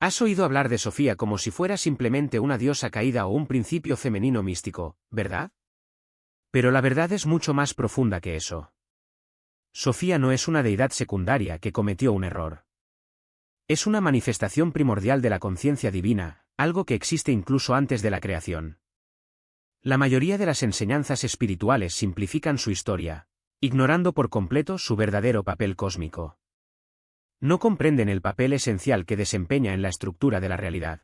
Has oído hablar de Sofía como si fuera simplemente una diosa caída o un principio femenino místico, ¿verdad? Pero la verdad es mucho más profunda que eso. Sofía no es una deidad secundaria que cometió un error. Es una manifestación primordial de la conciencia divina, algo que existe incluso antes de la creación. La mayoría de las enseñanzas espirituales simplifican su historia, ignorando por completo su verdadero papel cósmico. No comprenden el papel esencial que desempeña en la estructura de la realidad.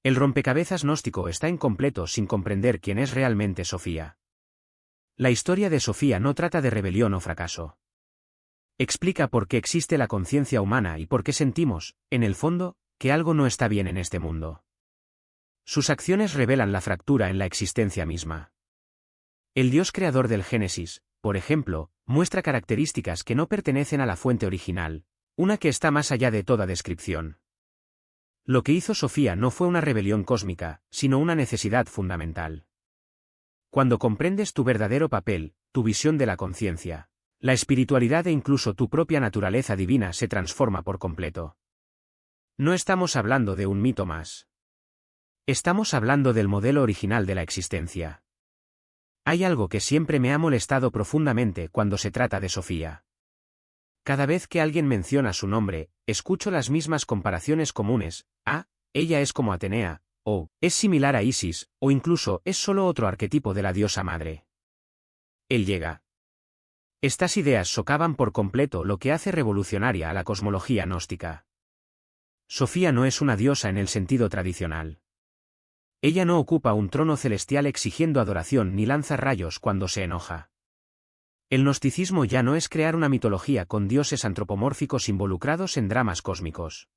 El rompecabezas gnóstico está incompleto sin comprender quién es realmente Sofía. La historia de Sofía no trata de rebelión o fracaso. Explica por qué existe la conciencia humana y por qué sentimos, en el fondo, que algo no está bien en este mundo. Sus acciones revelan la fractura en la existencia misma. El Dios creador del Génesis, por ejemplo, muestra características que no pertenecen a la fuente original, una que está más allá de toda descripción. Lo que hizo Sofía no fue una rebelión cósmica, sino una necesidad fundamental. Cuando comprendes tu verdadero papel, tu visión de la conciencia, la espiritualidad e incluso tu propia naturaleza divina se transforma por completo. No estamos hablando de un mito más. Estamos hablando del modelo original de la existencia. Hay algo que siempre me ha molestado profundamente cuando se trata de Sofía. Cada vez que alguien menciona su nombre, escucho las mismas comparaciones comunes: ella es como Atenea, o es similar a Isis, o incluso es solo otro arquetipo de la diosa madre. Él llega. Estas ideas socavan por completo lo que hace revolucionaria a la cosmología gnóstica. Sofía no es una diosa en el sentido tradicional. Ella no ocupa un trono celestial exigiendo adoración ni lanza rayos cuando se enoja. El gnosticismo ya no es crear una mitología con dioses antropomórficos involucrados en dramas cósmicos.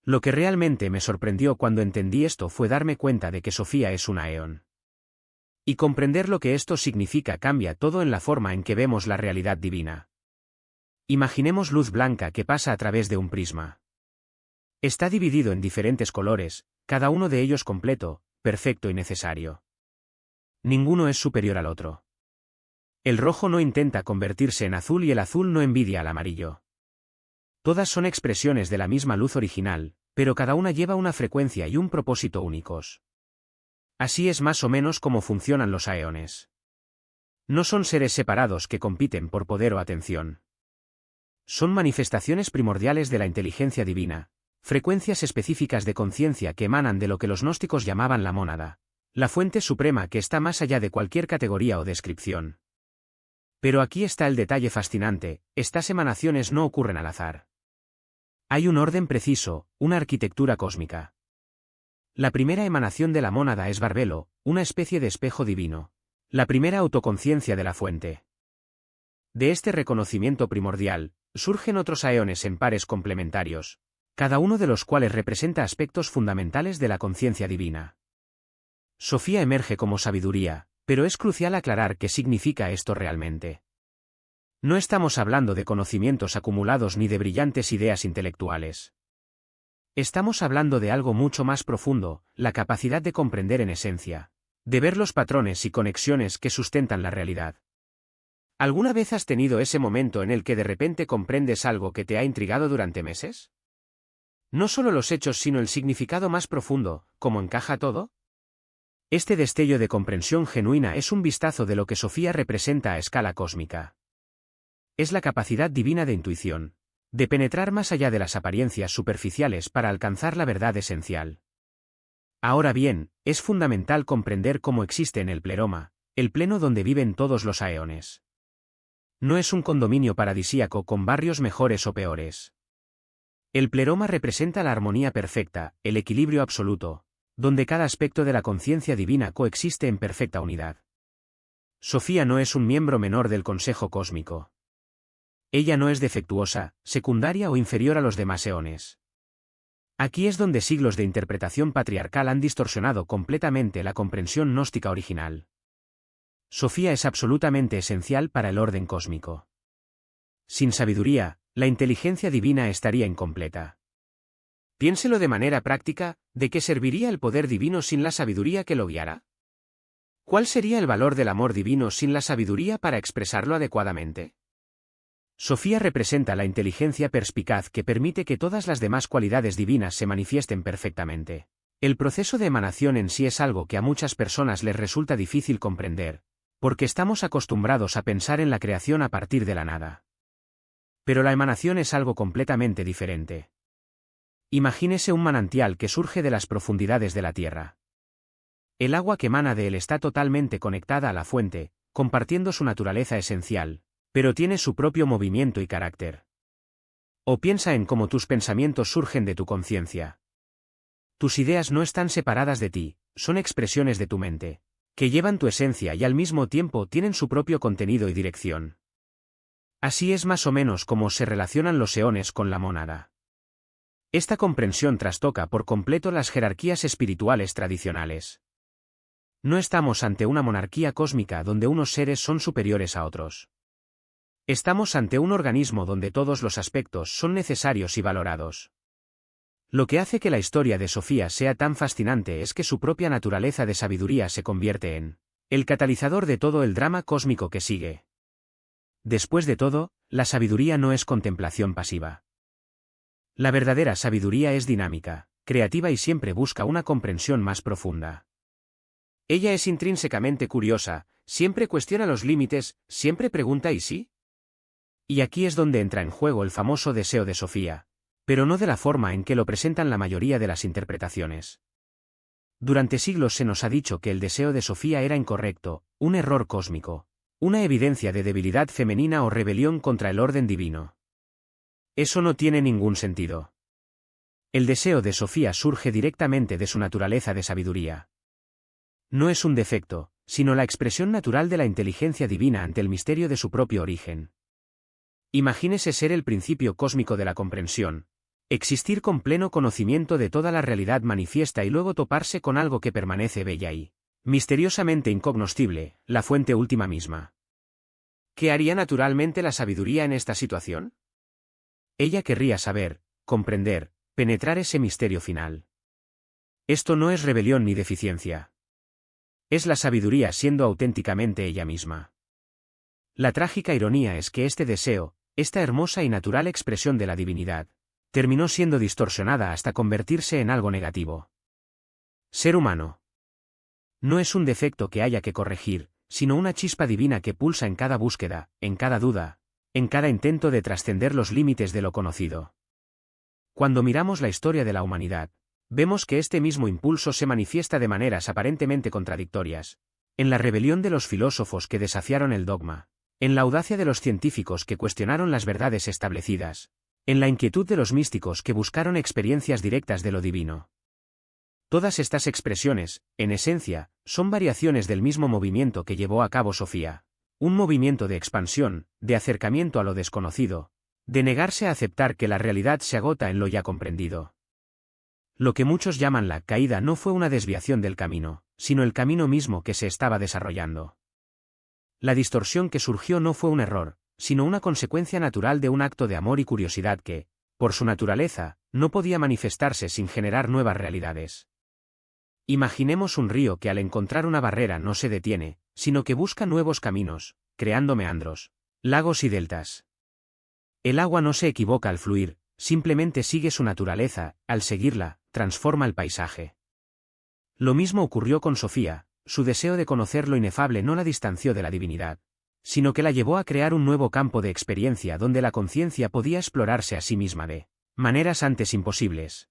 Lo que realmente me sorprendió cuando entendí esto fue darme cuenta de que Sofía es una eón. Y comprender lo que esto significa cambia todo en la forma en que vemos la realidad divina. Imaginemos luz blanca que pasa a través de un prisma. Está dividido en diferentes colores, cada uno de ellos completo, perfecto y necesario. Ninguno es superior al otro. El rojo no intenta convertirse en azul y el azul no envidia al amarillo. Todas son expresiones de la misma luz original, pero cada una lleva una frecuencia y un propósito únicos. Así es más o menos como funcionan los aeones. No son seres separados que compiten por poder o atención. Son manifestaciones primordiales de la inteligencia divina, frecuencias específicas de conciencia que emanan de lo que los gnósticos llamaban la mónada, la fuente suprema que está más allá de cualquier categoría o descripción. Pero aquí está el detalle fascinante: estas emanaciones no ocurren al azar. Hay un orden preciso, una arquitectura cósmica. La primera emanación de la mónada es Barbelo, una especie de espejo divino, la primera autoconciencia de la fuente. De este reconocimiento primordial, surgen otros aeones en pares complementarios, cada uno de los cuales representa aspectos fundamentales de la conciencia divina. Sofía emerge como sabiduría, pero es crucial aclarar qué significa esto realmente. No estamos hablando de conocimientos acumulados ni de brillantes ideas intelectuales. Estamos hablando de algo mucho más profundo, la capacidad de comprender en esencia, de ver los patrones y conexiones que sustentan la realidad. ¿Alguna vez has tenido ese momento en el que de repente comprendes algo que te ha intrigado durante meses? No solo los hechos sino el significado más profundo, ¿cómo encaja todo? Este destello de comprensión genuina es un vistazo de lo que Sofía representa a escala cósmica. Es la capacidad divina de intuición, de penetrar más allá de las apariencias superficiales para alcanzar la verdad esencial. Ahora bien, es fundamental comprender cómo existe en el pleroma, el pleno donde viven todos los aeones. No es un condominio paradisíaco con barrios mejores o peores. El pleroma representa la armonía perfecta, el equilibrio absoluto, donde cada aspecto de la conciencia divina coexiste en perfecta unidad. Sofía no es un miembro menor del Consejo Cósmico. Ella no es defectuosa, secundaria o inferior a los demás eones. Aquí es donde siglos de interpretación patriarcal han distorsionado completamente la comprensión gnóstica original. Sofía es absolutamente esencial para el orden cósmico. Sin sabiduría, la inteligencia divina estaría incompleta. Piénselo de manera práctica: ¿de qué serviría el poder divino sin la sabiduría que lo guiara? ¿Cuál sería el valor del amor divino sin la sabiduría para expresarlo adecuadamente? Sofía representa la inteligencia perspicaz que permite que todas las demás cualidades divinas se manifiesten perfectamente. El proceso de emanación en sí es algo que a muchas personas les resulta difícil comprender, porque estamos acostumbrados a pensar en la creación a partir de la nada. Pero la emanación es algo completamente diferente. Imagínese un manantial que surge de las profundidades de la tierra. El agua que emana de él está totalmente conectada a la fuente, compartiendo su naturaleza esencial, pero tiene su propio movimiento y carácter. O piensa en cómo tus pensamientos surgen de tu conciencia. Tus ideas no están separadas de ti, son expresiones de tu mente, que llevan tu esencia y al mismo tiempo tienen su propio contenido y dirección. Así es más o menos como se relacionan los eones con la mónada. Esta comprensión trastoca por completo las jerarquías espirituales tradicionales. No estamos ante una monarquía cósmica donde unos seres son superiores a otros. Estamos ante un organismo donde todos los aspectos son necesarios y valorados. Lo que hace que la historia de Sofía sea tan fascinante es que su propia naturaleza de sabiduría se convierte en el catalizador de todo el drama cósmico que sigue. Después de todo, la sabiduría no es contemplación pasiva. La verdadera sabiduría es dinámica, creativa y siempre busca una comprensión más profunda. Ella es intrínsecamente curiosa, siempre cuestiona los límites, siempre pregunta ¿y sí? Y aquí es donde entra en juego el famoso deseo de Sofía, pero no de la forma en que lo presentan la mayoría de las interpretaciones. Durante siglos se nos ha dicho que el deseo de Sofía era incorrecto, un error cósmico, una evidencia de debilidad femenina o rebelión contra el orden divino. Eso no tiene ningún sentido. El deseo de Sofía surge directamente de su naturaleza de sabiduría. No es un defecto, sino la expresión natural de la inteligencia divina ante el misterio de su propio origen. Imagínese ser el principio cósmico de la comprensión, existir con pleno conocimiento de toda la realidad manifiesta y luego toparse con algo que permanece bella y misteriosamente incognoscible, la fuente última misma. ¿Qué haría naturalmente la sabiduría en esta situación? Ella querría saber, comprender, penetrar ese misterio final. Esto no es rebelión ni deficiencia. Es la sabiduría siendo auténticamente ella misma. La trágica ironía es que este deseo, esta hermosa y natural expresión de la divinidad, terminó siendo distorsionada hasta convertirse en algo negativo. Ser humano. No es un defecto que haya que corregir, sino una chispa divina que pulsa en cada búsqueda, en cada duda, en cada intento de trascender los límites de lo conocido. Cuando miramos la historia de la humanidad, vemos que este mismo impulso se manifiesta de maneras aparentemente contradictorias, en la rebelión de los filósofos que desafiaron el dogma, en la audacia de los científicos que cuestionaron las verdades establecidas, en la inquietud de los místicos que buscaron experiencias directas de lo divino. Todas estas expresiones, en esencia, son variaciones del mismo movimiento que llevó a cabo Sofía, un movimiento de expansión, de acercamiento a lo desconocido, de negarse a aceptar que la realidad se agota en lo ya comprendido. Lo que muchos llaman la caída no fue una desviación del camino, sino el camino mismo que se estaba desarrollando. La distorsión que surgió no fue un error, sino una consecuencia natural de un acto de amor y curiosidad que, por su naturaleza, no podía manifestarse sin generar nuevas realidades. Imaginemos un río que al encontrar una barrera no se detiene, sino que busca nuevos caminos, creando meandros, lagos y deltas. El agua no se equivoca al fluir, simplemente sigue su naturaleza, al seguirla, transforma el paisaje. Lo mismo ocurrió con Sofía, su deseo de conocer lo inefable no la distanció de la divinidad, sino que la llevó a crear un nuevo campo de experiencia donde la conciencia podía explorarse a sí misma de maneras antes imposibles.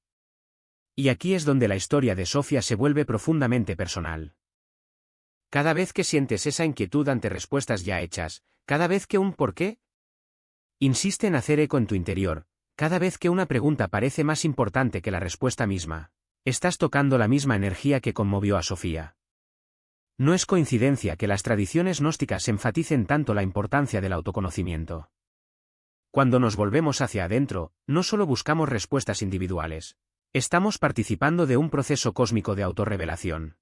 Y aquí es donde la historia de Sofía se vuelve profundamente personal. Cada vez que sientes esa inquietud ante respuestas ya hechas, cada vez que un ¿por qué? Insiste en hacer eco en tu interior, cada vez que una pregunta parece más importante que la respuesta misma, estás tocando la misma energía que conmovió a Sofía. No es coincidencia que las tradiciones gnósticas enfaticen tanto la importancia del autoconocimiento. Cuando nos volvemos hacia adentro, no solo buscamos respuestas individuales, estamos participando de un proceso cósmico de autorrevelación.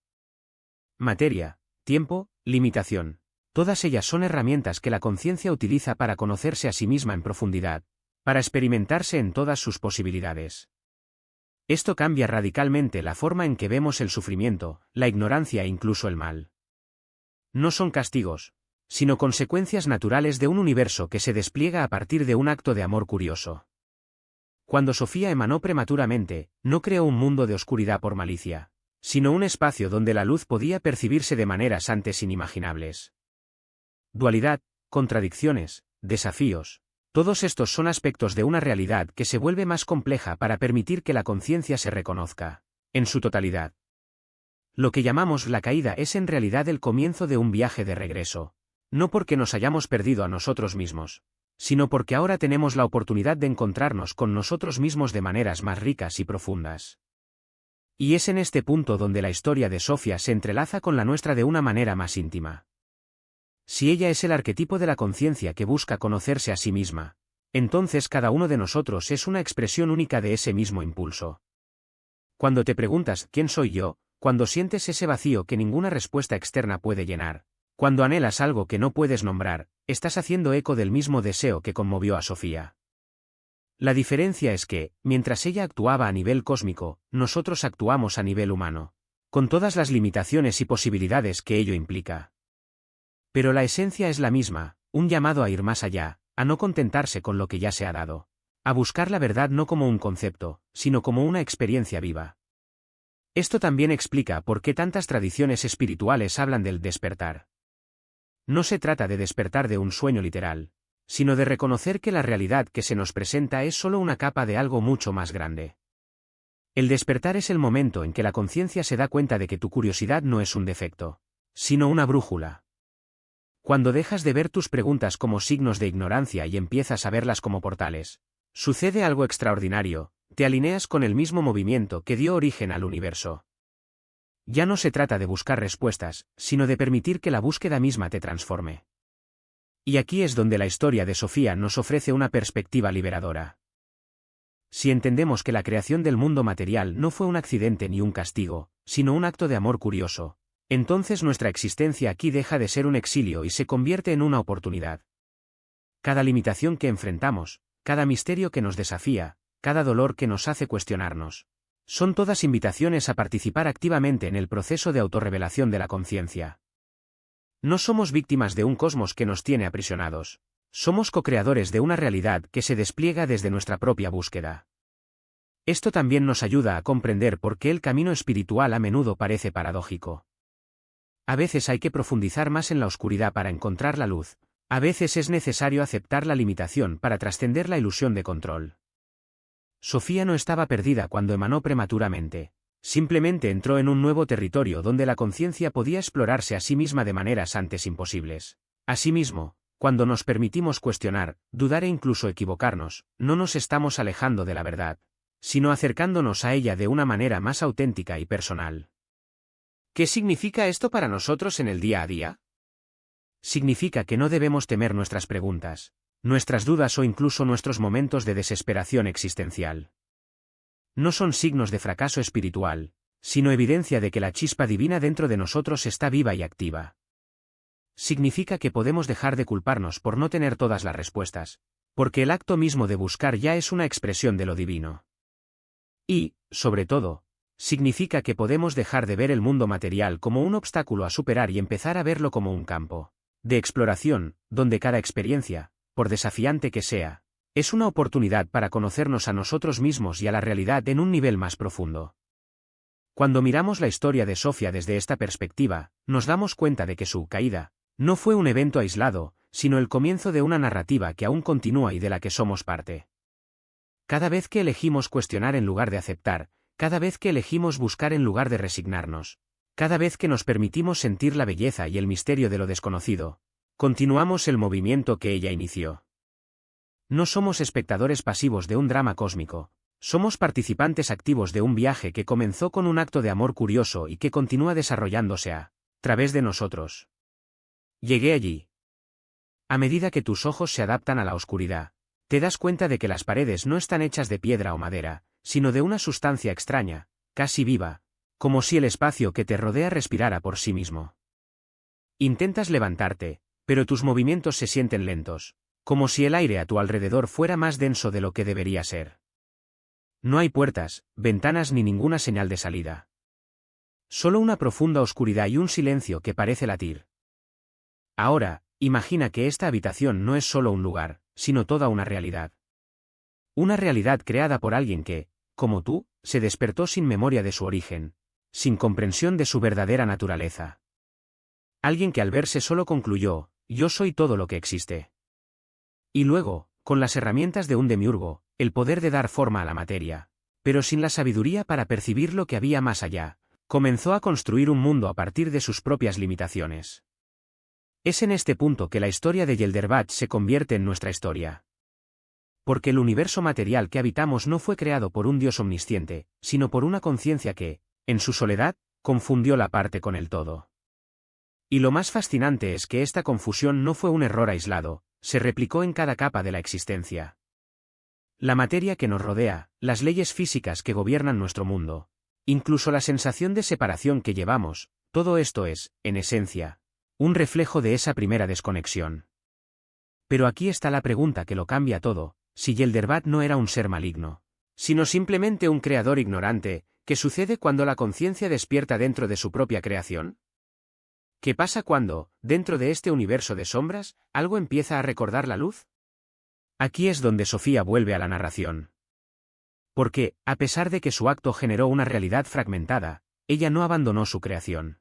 Materia, tiempo, limitación. Todas ellas son herramientas que la conciencia utiliza para conocerse a sí misma en profundidad, para experimentarse en todas sus posibilidades. Esto cambia radicalmente la forma en que vemos el sufrimiento, la ignorancia e incluso el mal. No son castigos, sino consecuencias naturales de un universo que se despliega a partir de un acto de amor curioso. Cuando Sofía emanó prematuramente, no creó un mundo de oscuridad por malicia, sino un espacio donde la luz podía percibirse de maneras antes inimaginables. Dualidad, contradicciones, desafíos, todos estos son aspectos de una realidad que se vuelve más compleja para permitir que la conciencia se reconozca, en su totalidad. Lo que llamamos la caída es en realidad el comienzo de un viaje de regreso, no porque nos hayamos perdido a nosotros mismos, sino porque ahora tenemos la oportunidad de encontrarnos con nosotros mismos de maneras más ricas y profundas. Y es en este punto donde la historia de Sofía se entrelaza con la nuestra de una manera más íntima. Si ella es el arquetipo de la conciencia que busca conocerse a sí misma, entonces cada uno de nosotros es una expresión única de ese mismo impulso. Cuando te preguntas ¿quién soy yo?, cuando sientes ese vacío que ninguna respuesta externa puede llenar, cuando anhelas algo que no puedes nombrar, estás haciendo eco del mismo deseo que conmovió a Sofía. La diferencia es que, mientras ella actuaba a nivel cósmico, nosotros actuamos a nivel humano, con todas las limitaciones y posibilidades que ello implica. Pero la esencia es la misma, un llamado a ir más allá, a no contentarse con lo que ya se ha dado, a buscar la verdad no como un concepto, sino como una experiencia viva. Esto también explica por qué tantas tradiciones espirituales hablan del despertar. No se trata de despertar de un sueño literal, sino de reconocer que la realidad que se nos presenta es solo una capa de algo mucho más grande. El despertar es el momento en que la conciencia se da cuenta de que tu curiosidad no es un defecto, sino una brújula. Cuando dejas de ver tus preguntas como signos de ignorancia y empiezas a verlas como portales, sucede algo extraordinario, te alineas con el mismo movimiento que dio origen al universo. Ya no se trata de buscar respuestas, sino de permitir que la búsqueda misma te transforme. Y aquí es donde la historia de Sofía nos ofrece una perspectiva liberadora. Si entendemos que la creación del mundo material no fue un accidente ni un castigo, sino un acto de amor curioso, entonces nuestra existencia aquí deja de ser un exilio y se convierte en una oportunidad. Cada limitación que enfrentamos, cada misterio que nos desafía, cada dolor que nos hace cuestionarnos, son todas invitaciones a participar activamente en el proceso de autorrevelación de la conciencia. No somos víctimas de un cosmos que nos tiene aprisionados, somos co-creadores de una realidad que se despliega desde nuestra propia búsqueda. Esto también nos ayuda a comprender por qué el camino espiritual a menudo parece paradójico. A veces hay que profundizar más en la oscuridad para encontrar la luz, a veces es necesario aceptar la limitación para trascender la ilusión de control. Sofía no estaba perdida cuando emanó prematuramente, simplemente entró en un nuevo territorio donde la conciencia podía explorarse a sí misma de maneras antes imposibles. Asimismo, cuando nos permitimos cuestionar, dudar e incluso equivocarnos, no nos estamos alejando de la verdad, sino acercándonos a ella de una manera más auténtica y personal. ¿Qué significa esto para nosotros en el día a día? Significa que no debemos temer nuestras preguntas, nuestras dudas o incluso nuestros momentos de desesperación existencial. No son signos de fracaso espiritual, sino evidencia de que la chispa divina dentro de nosotros está viva y activa. Significa que podemos dejar de culparnos por no tener todas las respuestas, porque el acto mismo de buscar ya es una expresión de lo divino. Y, sobre todo, significa que podemos dejar de ver el mundo material como un obstáculo a superar y empezar a verlo como un campo de exploración, donde cada experiencia, por desafiante que sea, es una oportunidad para conocernos a nosotros mismos y a la realidad en un nivel más profundo. Cuando miramos la historia de Sofía desde esta perspectiva, nos damos cuenta de que su caída no fue un evento aislado, sino el comienzo de una narrativa que aún continúa y de la que somos parte. Cada vez que elegimos cuestionar en lugar de aceptar, cada vez que elegimos buscar en lugar de resignarnos, cada vez que nos permitimos sentir la belleza y el misterio de lo desconocido, continuamos el movimiento que ella inició. No somos espectadores pasivos de un drama cósmico, somos participantes activos de un viaje que comenzó con un acto de amor curioso y que continúa desarrollándose a través de nosotros. Llegué allí. A medida que tus ojos se adaptan a la oscuridad, te das cuenta de que las paredes no están hechas de piedra o madera, sino de una sustancia extraña, casi viva, como si el espacio que te rodea respirara por sí mismo. Intentas levantarte, pero tus movimientos se sienten lentos, como si el aire a tu alrededor fuera más denso de lo que debería ser. No hay puertas, ventanas ni ninguna señal de salida. Solo una profunda oscuridad y un silencio que parece latir. Ahora, Imagina que esta habitación no es solo un lugar, sino toda una realidad. Una realidad creada por alguien que, como tú, se despertó sin memoria de su origen, sin comprensión de su verdadera naturaleza. Alguien que al verse solo concluyó, yo soy todo lo que existe. Y luego, con las herramientas de un demiurgo, el poder de dar forma a la materia, pero sin la sabiduría para percibir lo que había más allá, comenzó a construir un mundo a partir de sus propias limitaciones. Es en este punto que la historia de Yelderbat se convierte en nuestra historia. Porque el universo material que habitamos no fue creado por un Dios omnisciente, sino por una conciencia que, en su soledad, confundió la parte con el todo. Y lo más fascinante es que esta confusión no fue un error aislado, se replicó en cada capa de la existencia. La materia que nos rodea, las leyes físicas que gobiernan nuestro mundo, incluso la sensación de separación que llevamos, todo esto es, en esencia, un reflejo de esa primera desconexión. Pero aquí está la pregunta que lo cambia todo, si Yelderbat no era un ser maligno, sino simplemente un creador ignorante, ¿qué sucede cuando la conciencia despierta dentro de su propia creación? ¿Qué pasa cuando, dentro de este universo de sombras, algo empieza a recordar la luz? Aquí es donde Sofía vuelve a la narración. Porque, a pesar de que su acto generó una realidad fragmentada, ella no abandonó su creación.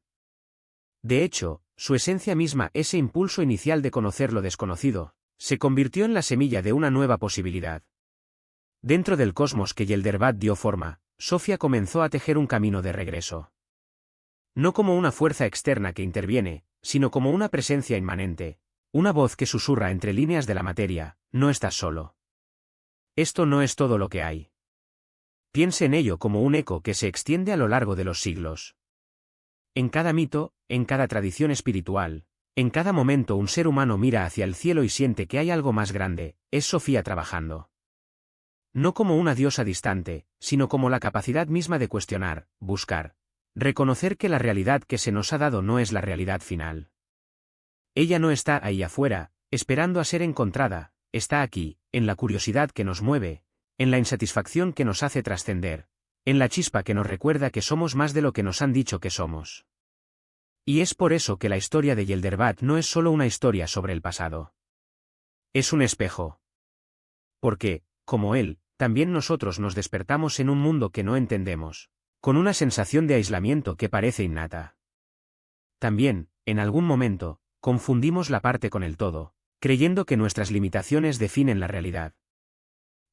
De hecho, su esencia misma, ese impulso inicial de conocer lo desconocido, se convirtió en la semilla de una nueva posibilidad. Dentro del cosmos que Yelderbat dio forma, Sofía comenzó a tejer un camino de regreso. No como una fuerza externa que interviene, sino como una presencia inmanente, una voz que susurra entre líneas de la materia, no estás solo. Esto no es todo lo que hay. Piense en ello como un eco que se extiende a lo largo de los siglos. En cada mito, en cada tradición espiritual, en cada momento un ser humano mira hacia el cielo y siente que hay algo más grande, es Sofía trabajando. No como una diosa distante, sino como la capacidad misma de cuestionar, buscar, reconocer que la realidad que se nos ha dado no es la realidad final. Ella no está ahí afuera, esperando a ser encontrada, está aquí, en la curiosidad que nos mueve, en la insatisfacción que nos hace trascender, en la chispa que nos recuerda que somos más de lo que nos han dicho que somos. Y es por eso que la historia de Yelderbat no es solo una historia sobre el pasado. Es un espejo. Porque, como él, también nosotros nos despertamos en un mundo que no entendemos, con una sensación de aislamiento que parece innata. También, en algún momento, confundimos la parte con el todo, creyendo que nuestras limitaciones definen la realidad.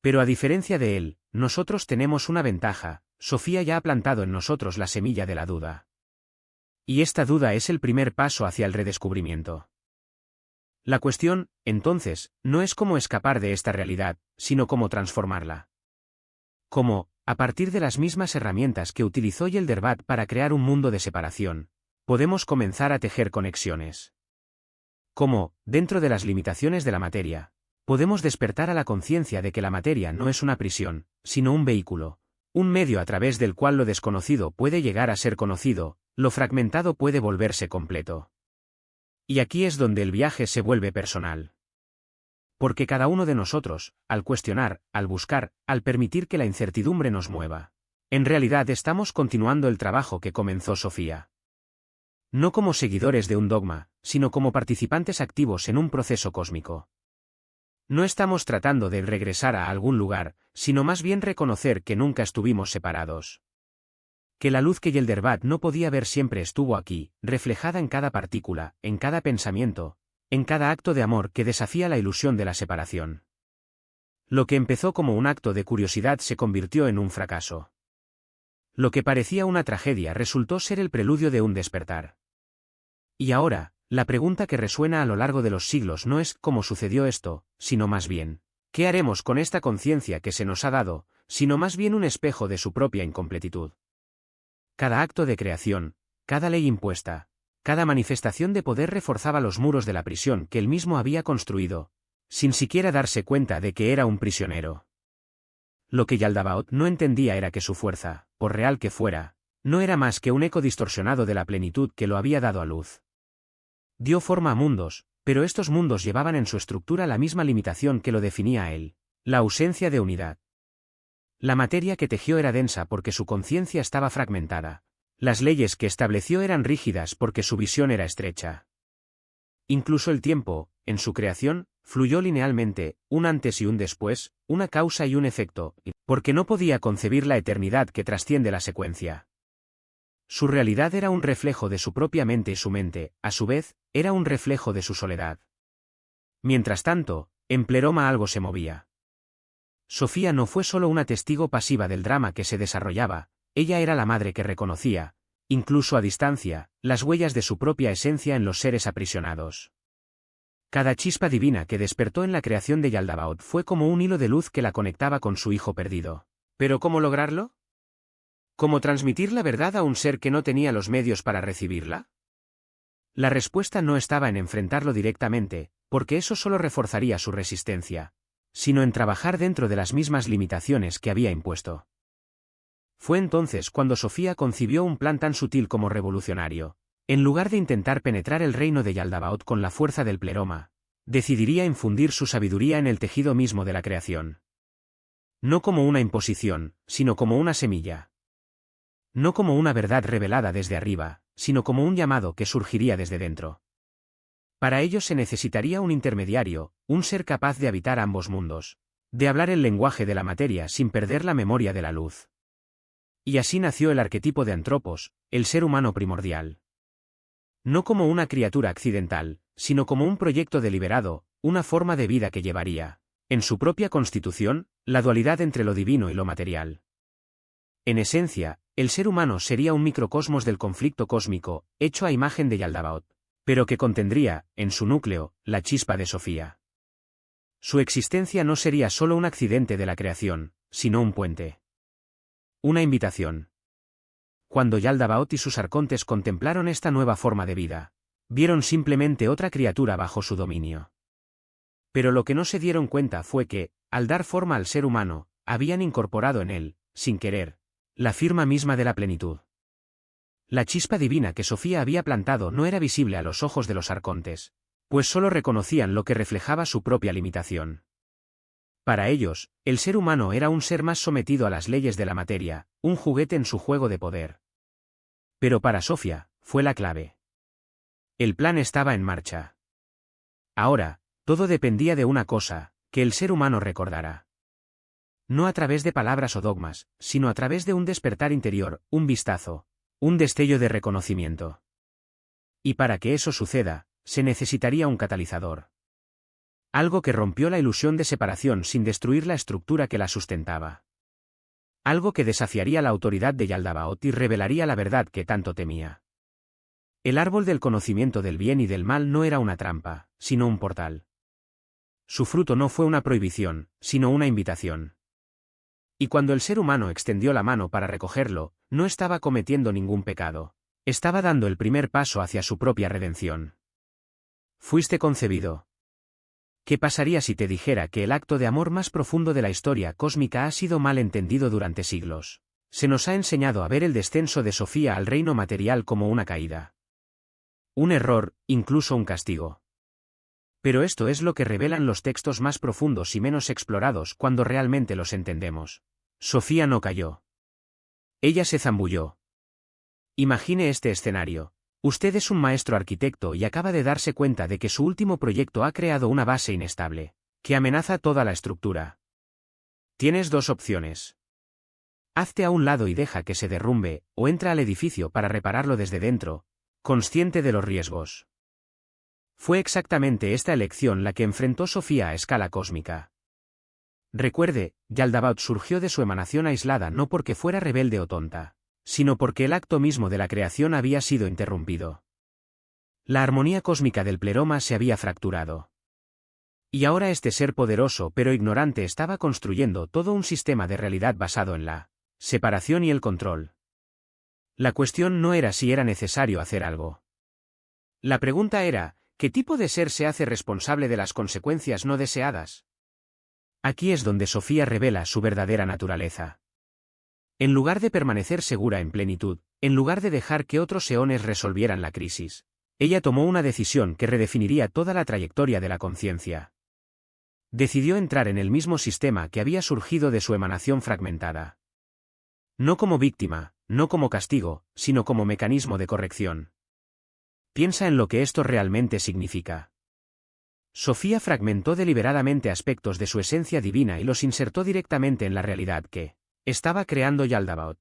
Pero a diferencia de él, nosotros tenemos una ventaja, Sofía ya ha plantado en nosotros la semilla de la duda. Y esta duda es el primer paso hacia el redescubrimiento. La cuestión, entonces, no es cómo escapar de esta realidad, sino cómo transformarla. Cómo, a partir de las mismas herramientas que utilizó Yelderbat para crear un mundo de separación, podemos comenzar a tejer conexiones. Cómo, dentro de las limitaciones de la materia, podemos despertar a la conciencia de que la materia no es una prisión, sino un vehículo, un medio a través del cual lo desconocido puede llegar a ser conocido, lo fragmentado puede volverse completo. Y aquí es donde el viaje se vuelve personal. Porque cada uno de nosotros, al cuestionar, al buscar, al permitir que la incertidumbre nos mueva, en realidad estamos continuando el trabajo que comenzó Sofía. No como seguidores de un dogma, sino como participantes activos en un proceso cósmico. No estamos tratando de regresar a algún lugar, sino más bien reconocer que nunca estuvimos separados. Que la luz que Yelderbat no podía ver siempre estuvo aquí, reflejada en cada partícula, en cada pensamiento, en cada acto de amor que desafía la ilusión de la separación. Lo que empezó como un acto de curiosidad se convirtió en un fracaso. Lo que parecía una tragedia resultó ser el preludio de un despertar. Y ahora, la pregunta que resuena a lo largo de los siglos no es ¿cómo sucedió esto?, sino más bien, ¿qué haremos con esta conciencia que se nos ha dado?, sino más bien un espejo de su propia incompletitud. Cada acto de creación, cada ley impuesta, cada manifestación de poder reforzaba los muros de la prisión que él mismo había construido, sin siquiera darse cuenta de que era un prisionero. Lo que Yaldabaoth no entendía era que su fuerza, por real que fuera, no era más que un eco distorsionado de la plenitud que lo había dado a luz. Dio forma a mundos, pero estos mundos llevaban en su estructura la misma limitación que lo definía a él, la ausencia de unidad. La materia que tejió era densa porque su conciencia estaba fragmentada. Las leyes que estableció eran rígidas porque su visión era estrecha. Incluso el tiempo, en su creación, fluyó linealmente, un antes y un después, una causa y un efecto, porque no podía concebir la eternidad que trasciende la secuencia. Su realidad era un reflejo de su propia mente y su mente, a su vez, era un reflejo de su soledad. Mientras tanto, en Pleroma algo se movía. Sofía no fue solo una testigo pasiva del drama que se desarrollaba, ella era la madre que reconocía, incluso a distancia, las huellas de su propia esencia en los seres aprisionados. Cada chispa divina que despertó en la creación de Yaldabaoth fue como un hilo de luz que la conectaba con su hijo perdido. ¿Pero cómo lograrlo? ¿Cómo transmitir la verdad a un ser que no tenía los medios para recibirla? La respuesta no estaba en enfrentarlo directamente, porque eso solo reforzaría su resistencia, sino en trabajar dentro de las mismas limitaciones que había impuesto. Fue entonces cuando Sofía concibió un plan tan sutil como revolucionario. En lugar de intentar penetrar el reino de Yaldabaoth con la fuerza del pleroma, decidiría infundir su sabiduría en el tejido mismo de la creación. No como una imposición, sino como una semilla. No como una verdad revelada desde arriba, sino como un llamado que surgiría desde dentro. Para ello se necesitaría un intermediario, un ser capaz de habitar ambos mundos, de hablar el lenguaje de la materia sin perder la memoria de la luz. Y así nació el arquetipo de Antropos, el ser humano primordial. No como una criatura accidental, sino como un proyecto deliberado, una forma de vida que llevaría, en su propia constitución, la dualidad entre lo divino y lo material. En esencia, el ser humano sería un microcosmos del conflicto cósmico, hecho a imagen de Yaldabaoth, pero que contendría, en su núcleo, la chispa de Sofía. Su existencia no sería solo un accidente de la creación, sino un puente. Una invitación. Cuando Yaldabaoth y sus arcontes contemplaron esta nueva forma de vida, vieron simplemente otra criatura bajo su dominio. Pero lo que no se dieron cuenta fue que, al dar forma al ser humano, habían incorporado en él, sin querer, la firma misma de la plenitud. La chispa divina que Sofía había plantado no era visible a los ojos de los arcontes, pues solo reconocían lo que reflejaba su propia limitación. Para ellos, el ser humano era un ser más sometido a las leyes de la materia, un juguete en su juego de poder. Pero para Sofía, fue la clave. El plan estaba en marcha. Ahora, todo dependía de una cosa, que el ser humano recordara. No a través de palabras o dogmas, sino a través de un despertar interior, un vistazo, un destello de reconocimiento. Y para que eso suceda, se necesitaría un catalizador. Algo que rompió la ilusión de separación sin destruir la estructura que la sustentaba. Algo que desafiaría la autoridad de Yaldabaoth y revelaría la verdad que tanto temía. El árbol del conocimiento del bien y del mal no era una trampa, sino un portal. Su fruto no fue una prohibición, sino una invitación. Y cuando el ser humano extendió la mano para recogerlo, no estaba cometiendo ningún pecado. Estaba dando el primer paso hacia su propia redención. Fuiste concebido. ¿Qué pasaría si te dijera que el acto de amor más profundo de la historia cósmica ha sido mal entendido durante siglos? Se nos ha enseñado a ver el descenso de Sofía al reino material como una caída. Un error, incluso un castigo. Pero esto es lo que revelan los textos más profundos y menos explorados cuando realmente los entendemos. Sofía no cayó. Ella se zambulló. Imagine este escenario. Usted es un maestro arquitecto y acaba de darse cuenta de que su último proyecto ha creado una base inestable, que amenaza toda la estructura. Tienes dos opciones. Hazte a un lado y deja que se derrumbe, o entra al edificio para repararlo desde dentro, consciente de los riesgos. Fue exactamente esta elección la que enfrentó Sofía a escala cósmica. Recuerde, Yaldabaoth surgió de su emanación aislada no porque fuera rebelde o tonta, sino porque el acto mismo de la creación había sido interrumpido. La armonía cósmica del pleroma se había fracturado. Y ahora este ser poderoso pero ignorante estaba construyendo todo un sistema de realidad basado en la separación y el control. La cuestión no era si era necesario hacer algo. La pregunta era, ¿qué tipo de ser se hace responsable de las consecuencias no deseadas? Aquí es donde Sofía revela su verdadera naturaleza. En lugar de permanecer segura en plenitud, en lugar de dejar que otros eones resolvieran la crisis, ella tomó una decisión que redefiniría toda la trayectoria de la conciencia. Decidió entrar en el mismo sistema que había surgido de su emanación fragmentada. No como víctima, no como castigo, sino como mecanismo de corrección. Piensa en lo que esto realmente significa. Sofía fragmentó deliberadamente aspectos de su esencia divina y los insertó directamente en la realidad que estaba creando Yaldabaoth.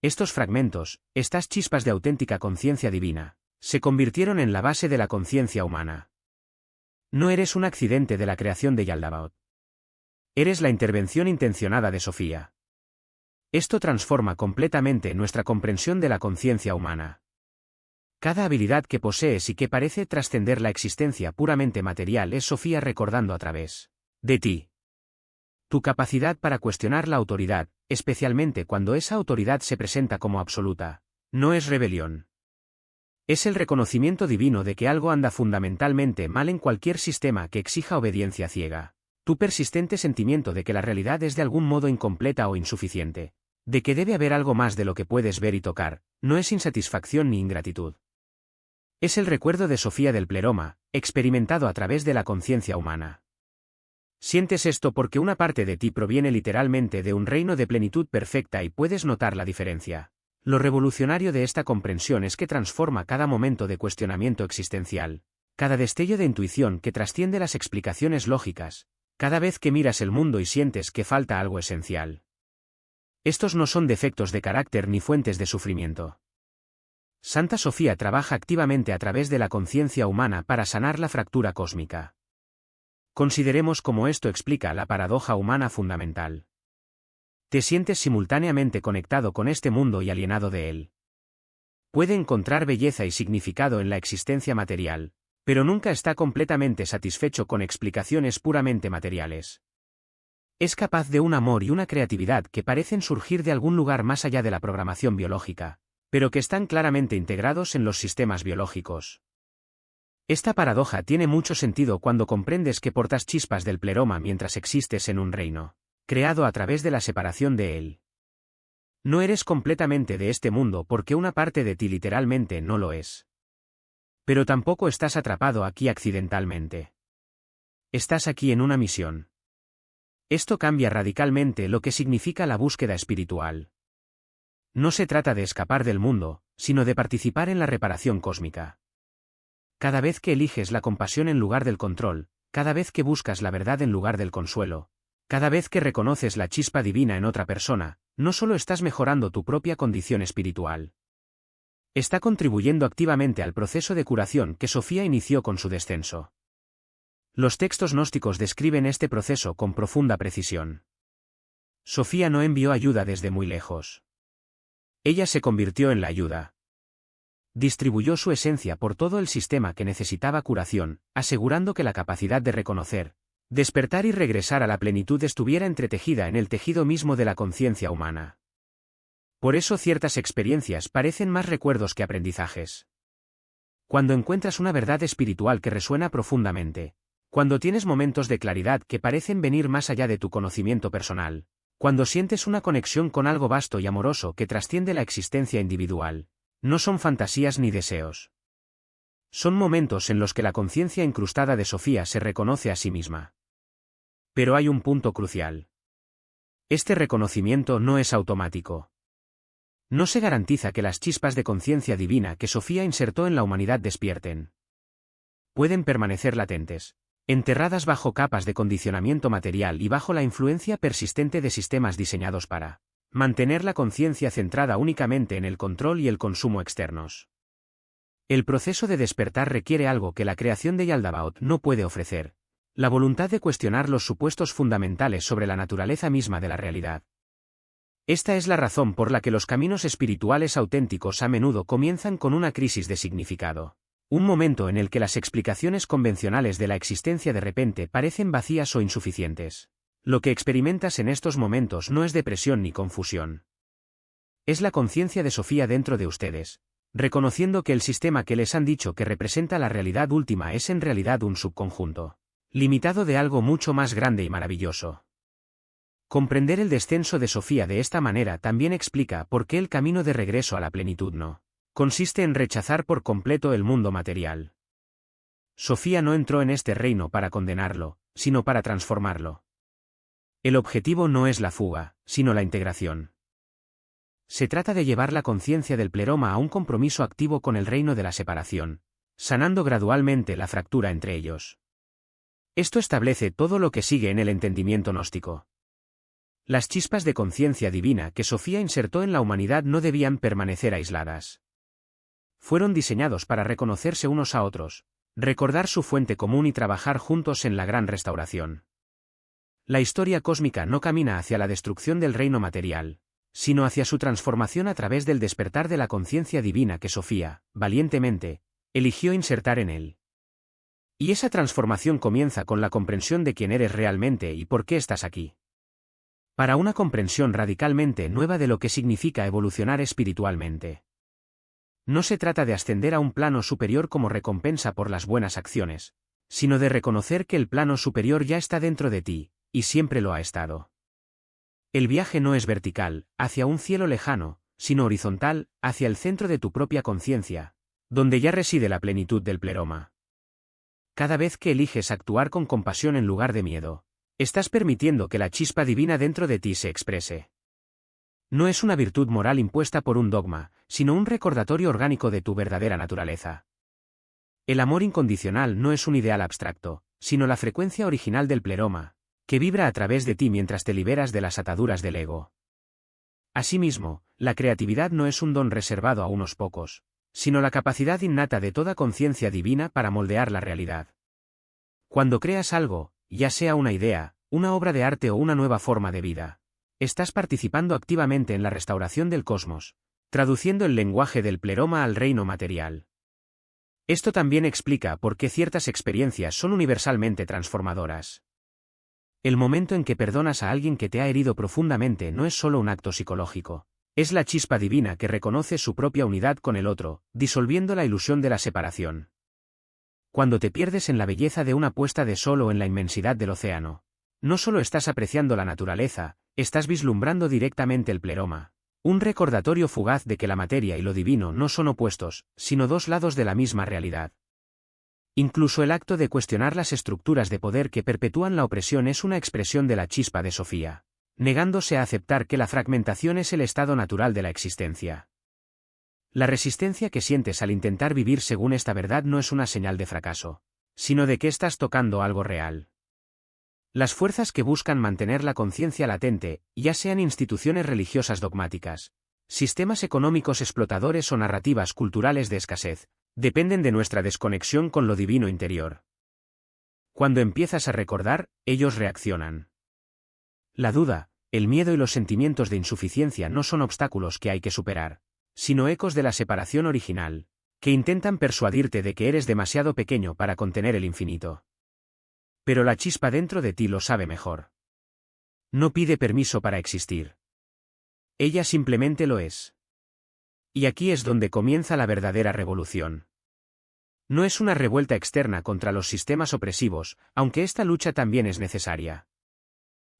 Estos fragmentos, estas chispas de auténtica conciencia divina, se convirtieron en la base de la conciencia humana. No eres un accidente de la creación de Yaldabaoth. Eres la intervención intencionada de Sofía. Esto transforma completamente nuestra comprensión de la conciencia humana. Cada habilidad que posees y que parece trascender la existencia puramente material es Sofía recordando a través de ti. Tu capacidad para cuestionar la autoridad, especialmente cuando esa autoridad se presenta como absoluta, no es rebelión. Es el reconocimiento divino de que algo anda fundamentalmente mal en cualquier sistema que exija obediencia ciega. Tu persistente sentimiento de que la realidad es de algún modo incompleta o insuficiente, de que debe haber algo más de lo que puedes ver y tocar, no es insatisfacción ni ingratitud. Es el recuerdo de Sofía del pleroma, experimentado a través de la conciencia humana. Sientes esto porque una parte de ti proviene literalmente de un reino de plenitud perfecta y puedes notar la diferencia. Lo revolucionario de esta comprensión es que transforma cada momento de cuestionamiento existencial, cada destello de intuición que trasciende las explicaciones lógicas, cada vez que miras el mundo y sientes que falta algo esencial. Estos no son defectos de carácter ni fuentes de sufrimiento. Santa Sofía trabaja activamente a través de la conciencia humana para sanar la fractura cósmica. Consideremos cómo esto explica la paradoja humana fundamental. Te sientes simultáneamente conectado con este mundo y alienado de él. Puede encontrar belleza y significado en la existencia material, pero nunca está completamente satisfecho con explicaciones puramente materiales. Es capaz de un amor y una creatividad que parecen surgir de algún lugar más allá de la programación biológica, pero que están claramente integrados en los sistemas biológicos. Esta paradoja tiene mucho sentido cuando comprendes que portas chispas del pleroma mientras existes en un reino, creado a través de la separación de él. No eres completamente de este mundo porque una parte de ti literalmente no lo es. Pero tampoco estás atrapado aquí accidentalmente. Estás aquí en una misión. Esto cambia radicalmente lo que significa la búsqueda espiritual. No se trata de escapar del mundo, sino de participar en la reparación cósmica. Cada vez que eliges la compasión en lugar del control, cada vez que buscas la verdad en lugar del consuelo, cada vez que reconoces la chispa divina en otra persona, no solo estás mejorando tu propia condición espiritual. Está contribuyendo activamente al proceso de curación que Sofía inició con su descenso. Los textos gnósticos describen este proceso con profunda precisión. Sofía no envió ayuda desde muy lejos. Ella se convirtió en la ayuda. Distribuyó su esencia por todo el sistema que necesitaba curación, asegurando que la capacidad de reconocer, despertar y regresar a la plenitud estuviera entretejida en el tejido mismo de la conciencia humana. Por eso ciertas experiencias parecen más recuerdos que aprendizajes. Cuando encuentras una verdad espiritual que resuena profundamente, cuando tienes momentos de claridad que parecen venir más allá de tu conocimiento personal, cuando sientes una conexión con algo vasto y amoroso que trasciende la existencia individual, no son fantasías ni deseos. Son momentos en los que la conciencia incrustada de Sofía se reconoce a sí misma. Pero hay un punto crucial. Este reconocimiento no es automático. No se garantiza que las chispas de conciencia divina que Sofía insertó en la humanidad despierten. Pueden permanecer latentes, enterradas bajo capas de condicionamiento material y bajo la influencia persistente de sistemas diseñados para mantener la conciencia centrada únicamente en el control y el consumo externos. El proceso de despertar requiere algo que la creación de Yaldabaoth no puede ofrecer: la voluntad de cuestionar los supuestos fundamentales sobre la naturaleza misma de la realidad. Esta es la razón por la que los caminos espirituales auténticos a menudo comienzan con una crisis de significado. Un momento en el que las explicaciones convencionales de la existencia de repente parecen vacías o insuficientes. Lo que experimentas en estos momentos no es depresión ni confusión. Es la conciencia de Sofía dentro de ustedes, reconociendo que el sistema que les han dicho que representa la realidad última es en realidad un subconjunto limitado de algo mucho más grande y maravilloso. Comprender el descenso de Sofía de esta manera también explica por qué el camino de regreso a la plenitud no consiste en rechazar por completo el mundo material. Sofía no entró en este reino para condenarlo, sino para transformarlo. El objetivo no es la fuga, sino la integración. Se trata de llevar la conciencia del pleroma a un compromiso activo con el reino de la separación, sanando gradualmente la fractura entre ellos. Esto establece todo lo que sigue en el entendimiento gnóstico. Las chispas de conciencia divina que Sofía insertó en la humanidad no debían permanecer aisladas. Fueron diseñados para reconocerse unos a otros, recordar su fuente común y trabajar juntos en la gran restauración. La historia cósmica no camina hacia la destrucción del reino material, sino hacia su transformación a través del despertar de la conciencia divina que Sofía, valientemente, eligió insertar en él. Y esa transformación comienza con la comprensión de quién eres realmente y por qué estás aquí. Para una comprensión radicalmente nueva de lo que significa evolucionar espiritualmente. No se trata de ascender a un plano superior como recompensa por las buenas acciones, sino de reconocer que el plano superior ya está dentro de ti, y siempre lo ha estado. El viaje no es vertical, hacia un cielo lejano, sino horizontal, hacia el centro de tu propia conciencia, donde ya reside la plenitud del pleroma. Cada vez que eliges actuar con compasión en lugar de miedo, estás permitiendo que la chispa divina dentro de ti se exprese. No es una virtud moral impuesta por un dogma, sino un recordatorio orgánico de tu verdadera naturaleza. El amor incondicional no es un ideal abstracto, sino la frecuencia original del pleroma, que vibra a través de ti mientras te liberas de las ataduras del ego. Asimismo, la creatividad no es un don reservado a unos pocos, sino la capacidad innata de toda conciencia divina para moldear la realidad. Cuando creas algo, ya sea una idea, una obra de arte o una nueva forma de vida, estás participando activamente en la restauración del cosmos, traduciendo el lenguaje del pleroma al reino material. Esto también explica por qué ciertas experiencias son universalmente transformadoras. El momento en que perdonas a alguien que te ha herido profundamente no es solo un acto psicológico, es la chispa divina que reconoce su propia unidad con el otro, disolviendo la ilusión de la separación. Cuando te pierdes en la belleza de una puesta de sol o en la inmensidad del océano, no solo estás apreciando la naturaleza, estás vislumbrando directamente el pleroma, un recordatorio fugaz de que la materia y lo divino no son opuestos, sino dos lados de la misma realidad. Incluso el acto de cuestionar las estructuras de poder que perpetúan la opresión es una expresión de la chispa de Sofía, negándose a aceptar que la fragmentación es el estado natural de la existencia. La resistencia que sientes al intentar vivir según esta verdad no es una señal de fracaso, sino de que estás tocando algo real. Las fuerzas que buscan mantener la conciencia latente, ya sean instituciones religiosas dogmáticas, sistemas económicos explotadores o narrativas culturales de escasez, dependen de nuestra desconexión con lo divino interior. Cuando empiezas a recordar, ellos reaccionan. La duda, el miedo y los sentimientos de insuficiencia no son obstáculos que hay que superar, sino ecos de la separación original, que intentan persuadirte de que eres demasiado pequeño para contener el infinito. Pero la chispa dentro de ti lo sabe mejor. No pide permiso para existir. Ella simplemente lo es. Y aquí es donde comienza la verdadera revolución. No es una revuelta externa contra los sistemas opresivos, aunque esta lucha también es necesaria.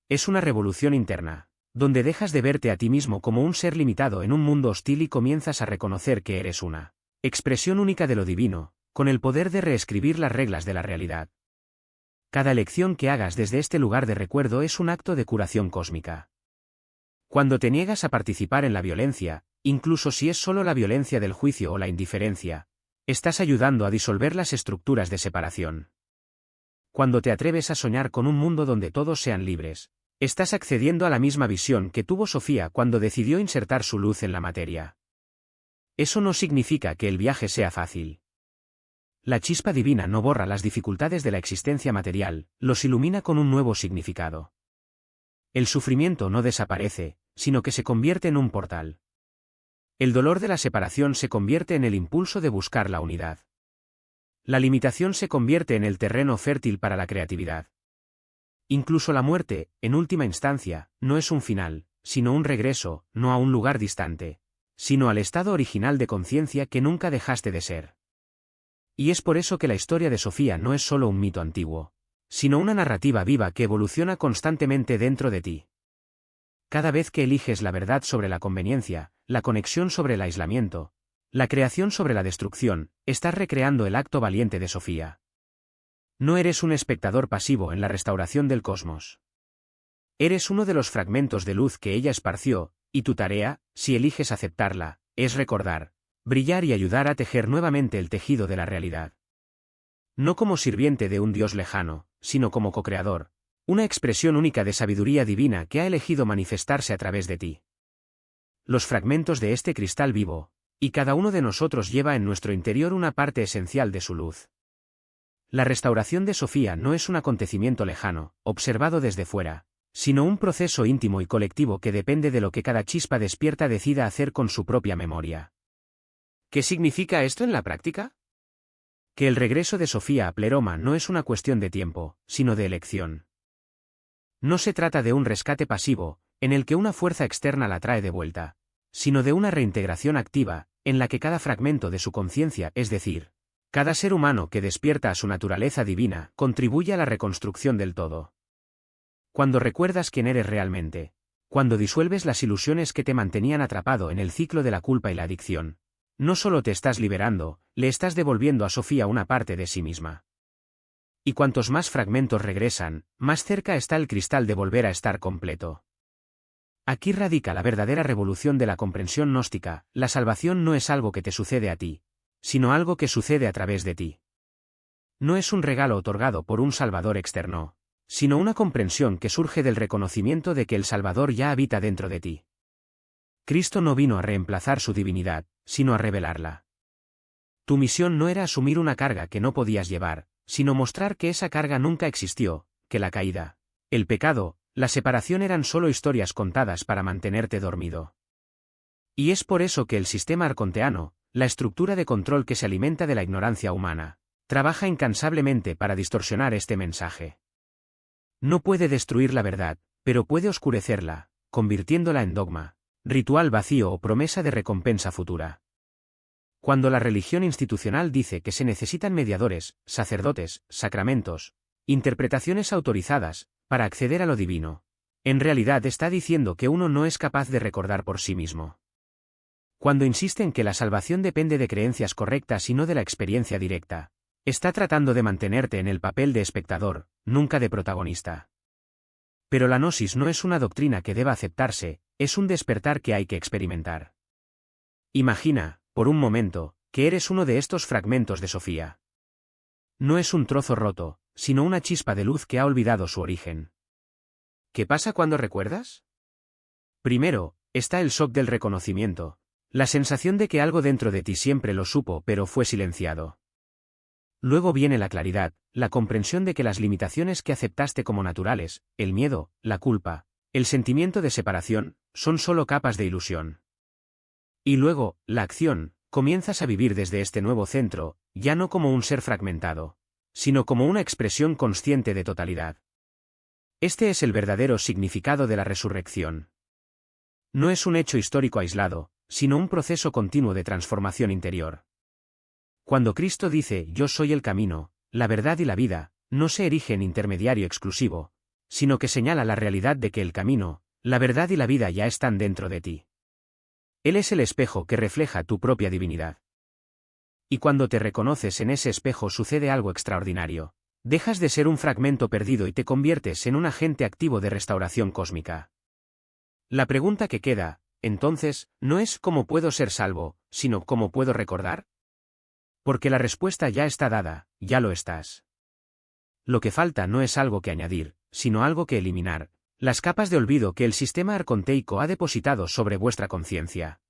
Es una revolución interna, donde dejas de verte a ti mismo como un ser limitado en un mundo hostil y comienzas a reconocer que eres una expresión única de lo divino, con el poder de reescribir las reglas de la realidad. Cada elección que hagas desde este lugar de recuerdo es un acto de curación cósmica. Cuando te niegas a participar en la violencia, incluso si es solo la violencia del juicio o la indiferencia, estás ayudando a disolver las estructuras de separación. Cuando te atreves a soñar con un mundo donde todos sean libres, estás accediendo a la misma visión que tuvo Sofía cuando decidió insertar su luz en la materia. Eso no significa que el viaje sea fácil. La chispa divina no borra las dificultades de la existencia material, los ilumina con un nuevo significado. El sufrimiento no desaparece, sino que se convierte en un portal. El dolor de la separación se convierte en el impulso de buscar la unidad. La limitación se convierte en el terreno fértil para la creatividad. Incluso la muerte, en última instancia, no es un final, sino un regreso, no a un lugar distante, sino al estado original de conciencia que nunca dejaste de ser. Y es por eso que la historia de Sofía no es solo un mito antiguo, sino una narrativa viva que evoluciona constantemente dentro de ti. Cada vez que eliges la verdad sobre la conveniencia, la conexión sobre el aislamiento, la creación sobre la destrucción, estás recreando el acto valiente de Sofía. No eres un espectador pasivo en la restauración del cosmos. Eres uno de los fragmentos de luz que ella esparció, Y tu tarea, si eliges aceptarla, es recordar, brillar y ayudar a tejer nuevamente el tejido de la realidad. No como sirviente de un Dios lejano, sino como co-creador, una expresión única de sabiduría divina que ha elegido manifestarse a través de ti. Los fragmentos de este cristal vivo, y cada uno de nosotros lleva en nuestro interior una parte esencial de su luz. La restauración de Sofía no es un acontecimiento lejano, observado desde fuera, sino un proceso íntimo y colectivo que depende de lo que cada chispa despierta decida hacer con su propia memoria. ¿Qué significa esto en la práctica? Que el regreso de Sofía a Pleroma no es una cuestión de tiempo, sino de elección. No se trata de un rescate pasivo, en el que una fuerza externa la trae de vuelta, sino de una reintegración activa, en la que cada fragmento de su conciencia, es decir, cada ser humano que despierta a su naturaleza divina, contribuye a la reconstrucción del todo. Cuando recuerdas quién eres realmente, cuando disuelves las ilusiones que te mantenían atrapado en el ciclo de la culpa y la adicción, no solo te estás liberando, le estás devolviendo a Sofía una parte de sí misma. Y cuantos más fragmentos regresan, más cerca está el cristal de volver a estar completo. Aquí radica la verdadera revolución de la comprensión gnóstica: la salvación no es algo que te sucede a ti, sino algo que sucede a través de ti. No es un regalo otorgado por un Salvador externo, sino una comprensión que surge del reconocimiento de que el Salvador ya habita dentro de ti. Cristo no vino a reemplazar su divinidad, sino a revelarla. Tu misión no era asumir una carga que no podías llevar, sino mostrar que esa carga nunca existió, que la caída, el pecado, la separación eran solo historias contadas para mantenerte dormido. Y es por eso que el sistema arconteano, la estructura de control que se alimenta de la ignorancia humana, trabaja incansablemente para distorsionar este mensaje. No puede destruir la verdad, pero puede oscurecerla, convirtiéndola en dogma, ritual vacío o promesa de recompensa futura. Cuando la religión institucional dice que se necesitan mediadores, sacerdotes, sacramentos, interpretaciones autorizadas, para acceder a lo divino, en realidad está diciendo que uno no es capaz de recordar por sí mismo. Cuando insiste en que la salvación depende de creencias correctas y no de la experiencia directa, está tratando de mantenerte en el papel de espectador, nunca de protagonista. Pero la gnosis no es una doctrina que deba aceptarse, es un despertar que hay que experimentar. Imagina, por un momento, que eres uno de estos fragmentos de Sofía. No es un trozo roto, sino una chispa de luz que ha olvidado su origen. ¿Qué pasa cuando recuerdas? Primero, está el shock del reconocimiento, la sensación de que algo dentro de ti siempre lo supo pero fue silenciado. Luego viene la claridad, la comprensión de que las limitaciones que aceptaste como naturales, el miedo, la culpa, el sentimiento de separación, son solo capas de ilusión. Y luego, la acción, comienzas a vivir desde este nuevo centro, ya no como un ser fragmentado, sino como una expresión consciente de totalidad. Este es el verdadero significado de la resurrección. No es un hecho histórico aislado, sino un proceso continuo de transformación interior. Cuando Cristo dice «Yo soy el camino, la verdad y la vida», no se erige en intermediario exclusivo, sino que señala la realidad de que el camino, la verdad y la vida ya están dentro de ti. Él es el espejo que refleja tu propia divinidad. Y cuando te reconoces en ese espejo sucede algo extraordinario. Dejas de ser un fragmento perdido y te conviertes en un agente activo de restauración cósmica. La pregunta que queda, entonces, no es ¿cómo puedo ser salvo?, sino ¿cómo puedo recordar? Porque la respuesta ya está dada, ya lo estás. Lo que falta no es algo que añadir, sino algo que eliminar, las capas de olvido que el sistema arconteico ha depositado sobre vuestra conciencia.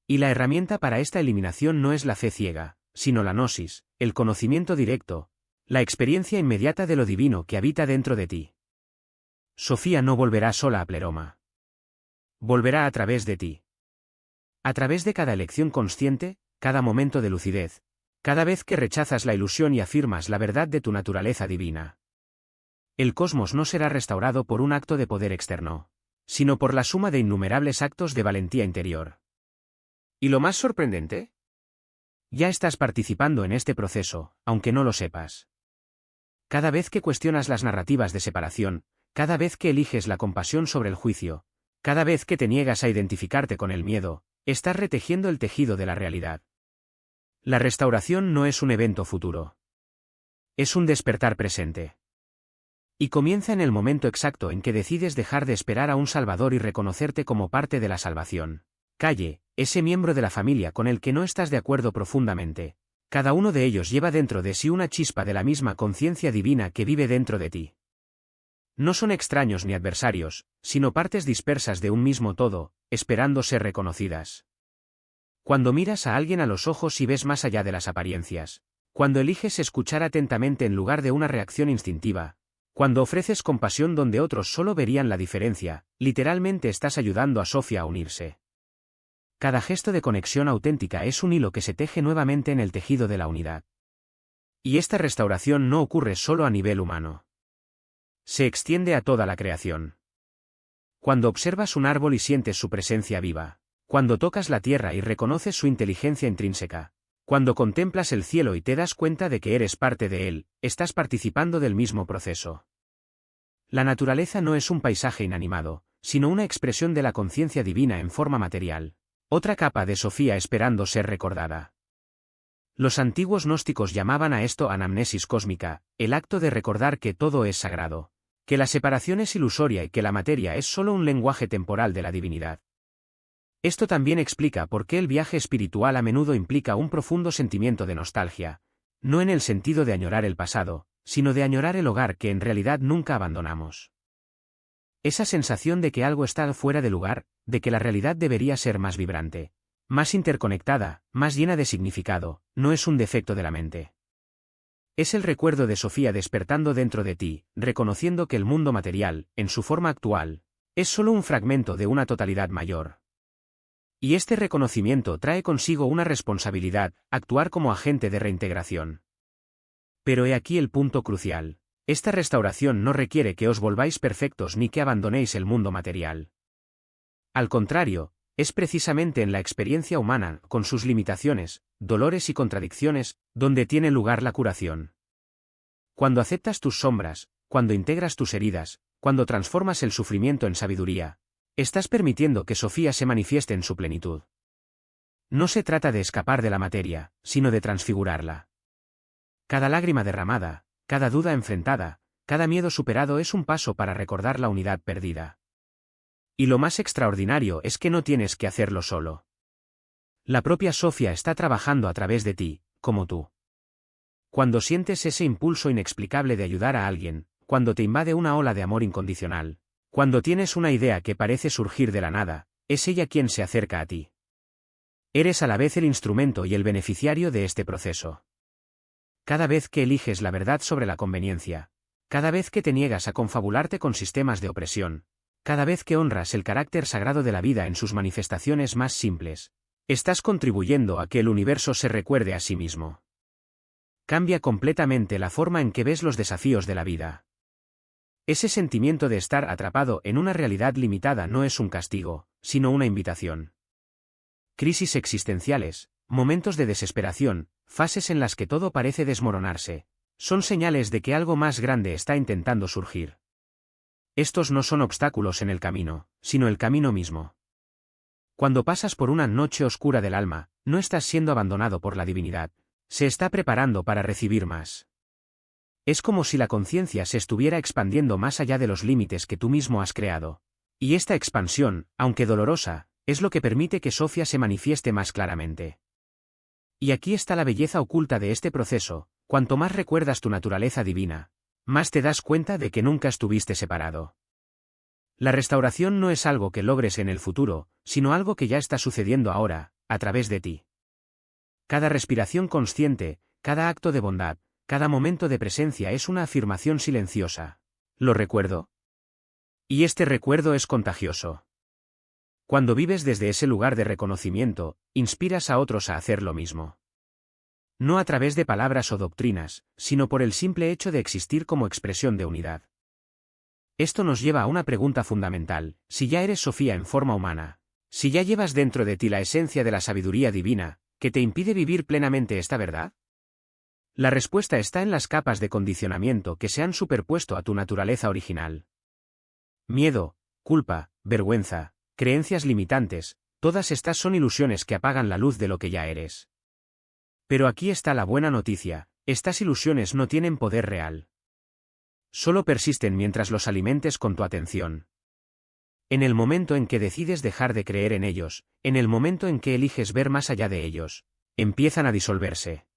Y la herramienta para esta eliminación no es la fe ciega, sino la gnosis, el conocimiento directo, la experiencia inmediata de lo divino que habita dentro de ti. Sofía no volverá sola a Pleroma. Volverá a través de ti. A través de cada elección consciente, cada momento de lucidez, cada vez que rechazas la ilusión y afirmas la verdad de tu naturaleza divina. El cosmos no será restaurado por un acto de poder externo, sino por la suma de innumerables actos de valentía interior. ¿Y lo más sorprendente? Ya estás participando en este proceso, aunque no lo sepas. Cada vez que cuestionas las narrativas de separación, cada vez que eliges la compasión sobre el juicio, cada vez que te niegas a identificarte con el miedo, estás retejiendo el tejido de la realidad. La restauración no es un evento futuro. Es un despertar presente. Y comienza en el momento exacto en que decides dejar de esperar a un salvador y reconocerte como parte de la salvación. Calle, ese miembro de la familia con el que no estás de acuerdo profundamente. Cada uno de ellos lleva dentro de sí una chispa de la misma conciencia divina que vive dentro de ti. No son extraños ni adversarios, sino partes dispersas de un mismo todo, esperando ser reconocidas. Cuando miras a alguien a los ojos y ves más allá de las apariencias, cuando eliges escuchar atentamente en lugar de una reacción instintiva, cuando ofreces compasión donde otros solo verían la diferencia, literalmente estás ayudando a Sofía a unirse. Cada gesto de conexión auténtica es un hilo que se teje nuevamente en el tejido de la unidad. Y esta restauración no ocurre solo a nivel humano. Se extiende a toda la creación. Cuando observas un árbol y sientes su presencia viva, cuando tocas la tierra y reconoces su inteligencia intrínseca, cuando contemplas el cielo y te das cuenta de que eres parte de él, estás participando del mismo proceso. La naturaleza no es un paisaje inanimado, sino una expresión de la conciencia divina en forma material. Otra capa de Sofía esperando ser recordada. Los antiguos gnósticos llamaban a esto anamnesis cósmica, el acto de recordar que todo es sagrado, que la separación es ilusoria y que la materia es solo un lenguaje temporal de la divinidad. Esto también explica por qué el viaje espiritual a menudo implica un profundo sentimiento de nostalgia, no en el sentido de añorar el pasado, sino de añorar el hogar que en realidad nunca abandonamos. Esa sensación de que algo está fuera de lugar, de que la realidad debería ser más vibrante, más interconectada, más llena de significado, no es un defecto de la mente. Es el recuerdo de Sofía despertando dentro de ti, reconociendo que el mundo material, en su forma actual, es solo un fragmento de una totalidad mayor. Y este reconocimiento trae consigo una responsabilidad, actuar como agente de reintegración. Pero he aquí el punto crucial. Esta restauración no requiere que os volváis perfectos ni que abandonéis el mundo material. Al contrario, es precisamente en la experiencia humana, con sus limitaciones, dolores y contradicciones, donde tiene lugar la curación. Cuando aceptas tus sombras, cuando integras tus heridas, cuando transformas el sufrimiento en sabiduría, estás permitiendo que Sofía se manifieste en su plenitud. No se trata de escapar de la materia, sino de transfigurarla. Cada lágrima derramada, cada duda enfrentada, cada miedo superado es un paso para recordar la unidad perdida. Y lo más extraordinario es que no tienes que hacerlo solo. La propia Sofía está trabajando a través de ti, como tú. Cuando sientes ese impulso inexplicable de ayudar a alguien, cuando te invade una ola de amor incondicional, cuando tienes una idea que parece surgir de la nada, es ella quien se acerca a ti. Eres a la vez el instrumento y el beneficiario de este proceso. Cada vez que eliges la verdad sobre la conveniencia, cada vez que te niegas a confabularte con sistemas de opresión, cada vez que honras el carácter sagrado de la vida en sus manifestaciones más simples, estás contribuyendo a que el universo se recuerde a sí mismo. Cambia completamente la forma en que ves los desafíos de la vida. Ese sentimiento de estar atrapado en una realidad limitada no es un castigo, sino una invitación. Crisis existenciales, momentos de desesperación, fases en las que todo parece desmoronarse, son señales de que algo más grande está intentando surgir. Estos no son obstáculos en el camino, sino el camino mismo. Cuando pasas por una noche oscura del alma, no estás siendo abandonado por la divinidad, se está preparando para recibir más. Es como si la conciencia se estuviera expandiendo más allá de los límites que tú mismo has creado. Y esta expansión, aunque dolorosa, es lo que permite que Sofía se manifieste más claramente. Y aquí está la belleza oculta de este proceso: cuanto más recuerdas tu naturaleza divina, más te das cuenta de que nunca estuviste separado. La restauración no es algo que logres en el futuro, sino algo que ya está sucediendo ahora, a través de ti. Cada respiración consciente, cada acto de bondad, cada momento de presencia es una afirmación silenciosa. ¿Lo recuerdo? Y este recuerdo es contagioso. Cuando vives desde ese lugar de reconocimiento, inspiras a otros a hacer lo mismo. No a través de palabras o doctrinas, sino por el simple hecho de existir como expresión de unidad. Esto nos lleva a una pregunta fundamental: si ya eres Sofía en forma humana, si ya llevas dentro de ti la esencia de la sabiduría divina, ¿qué te impide vivir plenamente esta verdad? La respuesta está en las capas de condicionamiento que se han superpuesto a tu naturaleza original. Miedo, culpa, vergüenza, creencias limitantes, todas estas son ilusiones que apagan la luz de lo que ya eres. Pero aquí está la buena noticia: estas ilusiones no tienen poder real. Solo persisten mientras los alimentes con tu atención. En el momento en que decides dejar de creer en ellos, en el momento en que eliges ver más allá de ellos, empiezan a disolverse.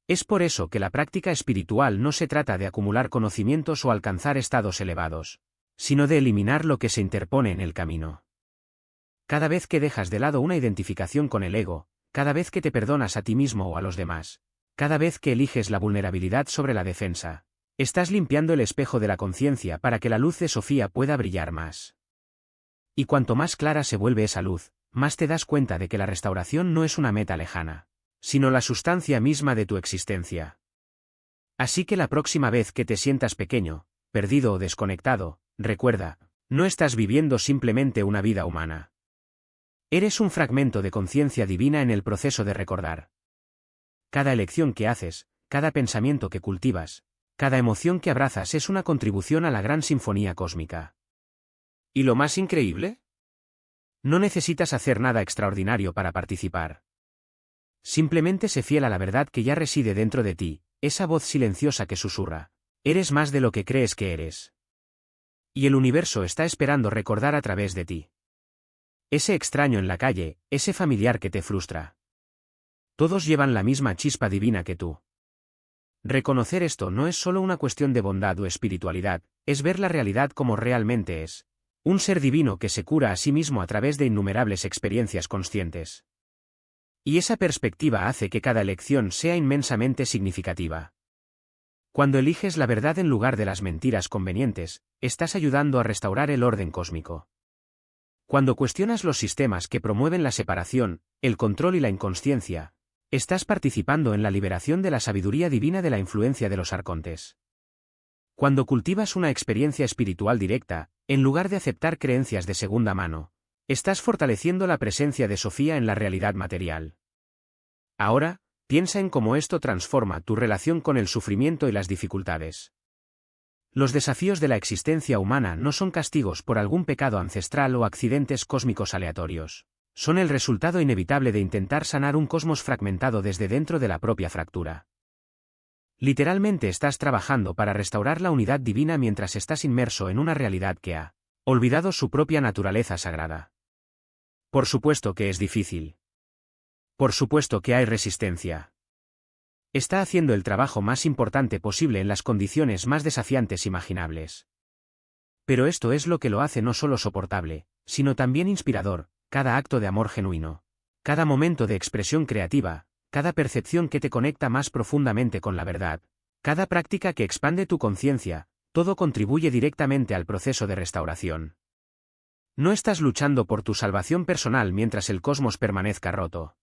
Es por eso que la práctica espiritual no se trata de acumular conocimientos o alcanzar estados elevados, sino de eliminar lo que se interpone en el camino. Cada vez que dejas de lado una identificación con el ego, cada vez que te perdonas a ti mismo o a los demás, cada vez que eliges la vulnerabilidad sobre la defensa, estás limpiando el espejo de la conciencia para que la luz de Sofía pueda brillar más. Y cuanto más clara se vuelve esa luz, más te das cuenta de que la restauración no es una meta lejana, sino la sustancia misma de tu existencia. Así que la próxima vez que te sientas pequeño, perdido o desconectado, recuerda, no estás viviendo simplemente una vida humana. Eres un fragmento de conciencia divina en el proceso de recordar. Cada elección que haces, cada pensamiento que cultivas, cada emoción que abrazas es una contribución a la gran sinfonía cósmica. ¿Y lo más increíble? No necesitas hacer nada extraordinario para participar. Simplemente sé fiel a la verdad que ya reside dentro de ti, esa voz silenciosa que susurra: eres más de lo que crees que eres. Y el universo está esperando recordar a través de ti. Ese extraño en la calle, ese familiar que te frustra. Todos llevan la misma chispa divina que tú. Reconocer esto no es solo una cuestión de bondad o espiritualidad, es ver la realidad como realmente es. Un ser divino que se cura a sí mismo a través de innumerables experiencias conscientes. Y esa perspectiva hace que cada elección sea inmensamente significativa. Cuando eliges la verdad en lugar de las mentiras convenientes, estás ayudando a restaurar el orden cósmico. Cuando cuestionas los sistemas que promueven la separación, el control y la inconsciencia, estás participando en la liberación de la sabiduría divina de la influencia de los arcontes. Cuando cultivas una experiencia espiritual directa, en lugar de aceptar creencias de segunda mano, estás fortaleciendo la presencia de Sofía en la realidad material. Ahora, piensa en cómo esto transforma tu relación con el sufrimiento y las dificultades. Los desafíos de la existencia humana no son castigos por algún pecado ancestral o accidentes cósmicos aleatorios. Son el resultado inevitable de intentar sanar un cosmos fragmentado desde dentro de la propia fractura. Literalmente estás trabajando para restaurar la unidad divina mientras estás inmerso en una realidad que ha olvidado su propia naturaleza sagrada. Por supuesto que es difícil. Por supuesto que hay resistencia. Está haciendo el trabajo más importante posible en las condiciones más desafiantes imaginables. Pero esto es lo que lo hace no solo soportable, sino también inspirador. Cada acto de amor genuino, cada momento de expresión creativa, cada percepción que te conecta más profundamente con la verdad, cada práctica que expande tu conciencia, todo contribuye directamente al proceso de restauración. No estás luchando por tu salvación personal mientras el cosmos permanezca roto.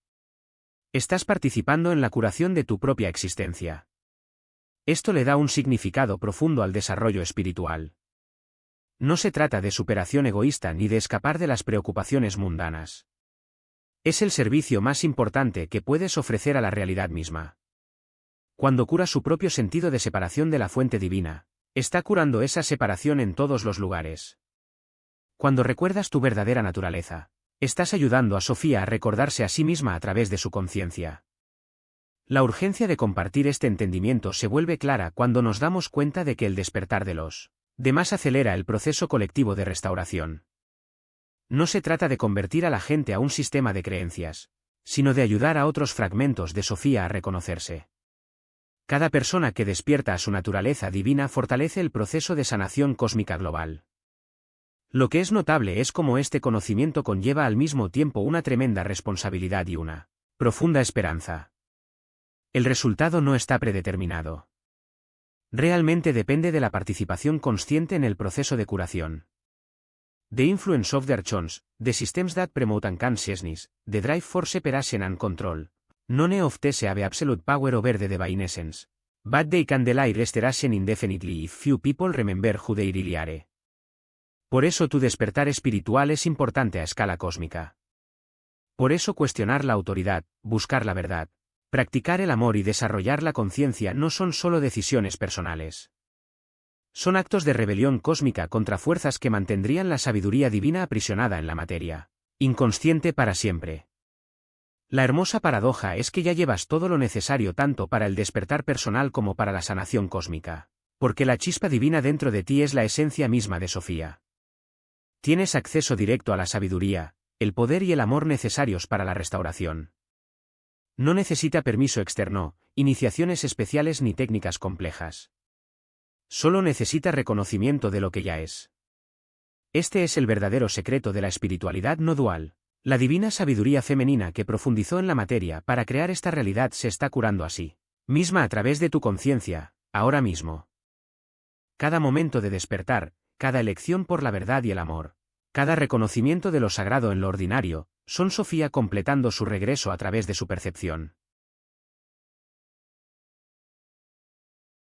Estás participando en la curación de tu propia existencia. Esto le da un significado profundo al desarrollo espiritual. No se trata de superación egoísta ni de escapar de las preocupaciones mundanas. Es el servicio más importante que puedes ofrecer a la realidad misma. Cuando cura su propio sentido de separación de la fuente divina, está curando esa separación en todos los lugares. Cuando recuerdas tu verdadera naturaleza, estás ayudando a Sofía a recordarse a sí misma a través de su conciencia. La urgencia de compartir este entendimiento se vuelve clara cuando nos damos cuenta de que el despertar de los demás acelera el proceso colectivo de restauración. No se trata de convertir a la gente a un sistema de creencias, sino de ayudar a otros fragmentos de Sofía a reconocerse. Cada persona que despierta a su naturaleza divina fortalece el proceso de sanación cósmica global. Lo que es notable es cómo este conocimiento conlleva al mismo tiempo una tremenda responsabilidad y una profunda esperanza. El resultado no está predeterminado. Realmente depende de la participación consciente en el proceso de curación. The influence of the archons, the systems that promote consciousness, the drive for separation and control. None of these have absolute power over the divine essence. But they can delay restoration indefinitely if few people remember who they really are. Por eso tu despertar espiritual es importante a escala cósmica. Por eso cuestionar la autoridad, buscar la verdad, practicar el amor y desarrollar la conciencia no son solo decisiones personales. Son actos de rebelión cósmica contra fuerzas que mantendrían la sabiduría divina aprisionada en la materia, inconsciente para siempre. La hermosa paradoja es que ya llevas todo lo necesario tanto para el despertar personal como para la sanación cósmica. Porque la chispa divina dentro de ti es la esencia misma de Sofía. Tienes acceso directo a la sabiduría, el poder y el amor necesarios para la restauración. No necesita permiso externo, iniciaciones especiales ni técnicas complejas. Solo necesita reconocimiento de lo que ya es. Este es el verdadero secreto de la espiritualidad no dual. La divina sabiduría femenina que profundizó en la materia para crear esta realidad se está curando a sí misma a través de tu conciencia, ahora mismo. Cada momento de despertar, cada elección por la verdad y el amor, cada reconocimiento de lo sagrado en lo ordinario, son Sofía completando su regreso a través de su percepción.